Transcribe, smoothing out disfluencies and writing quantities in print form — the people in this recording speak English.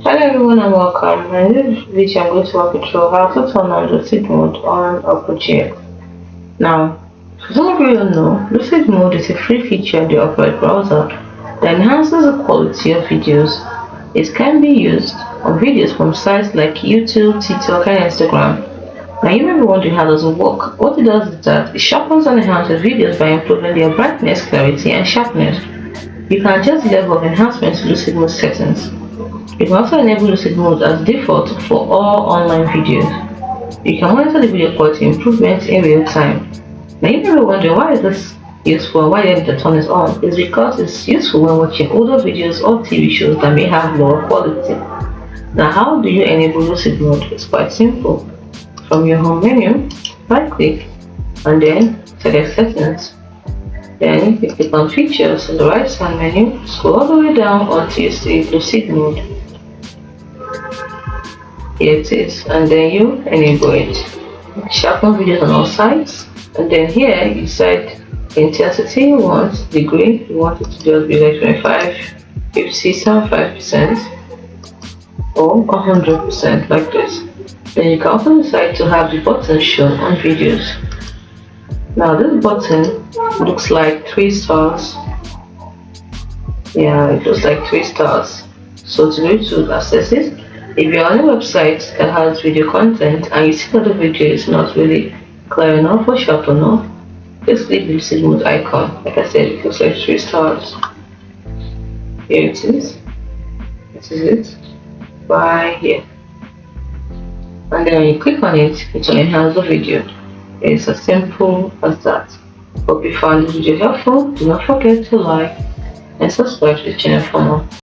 Hello everyone and welcome. In this video I'm going to walk you through how to turn on Lucid mode on a project. Now, for some of you don't know, Lucid mode is a free feature in the Opera browser that enhances the quality of videos. It can be used on videos from sites like YouTube, TikTok and Instagram. Now you may be wondering how does it work. What it does is that it sharpens and enhances videos by improving their brightness, clarity and sharpness. You can adjust the level of enhancement to Lucid mode settings. You can also enable Lucid mode as default for all online videos. You can monitor the video quality improvements in real time. Now you may be wondering why is this useful and why you need to turn this on. It's because it's useful when watching older videos or TV shows that may have lower quality. Now how do you enable Lucid mode? It's quite simple. From your home menu, right click and then select settings. Then you click on features in the right side menu, scroll all the way down until you see Lucid mode. Here it is, and then you enable it. Sharpen videos on all sides, and then here you decide the intensity you want, degree, you want it to just be like 25, 50, 75%, or 100% like this. Then you can also decide to have the button shown on videos. Now this button looks like 3 stars. Yeah, it looks like 3 stars. So to be able to access it, if you're on a website that has video content and you see that the video is not really clear enough or sharp enough, just click the Lucid mode icon. Like I said, it looks like 3 stars. Here it is. This is it. Right here. And then when you click on it, it will enhance the video. It's as simple as that. Hope you found this video helpful. Do not forget to like and subscribe to the channel for more.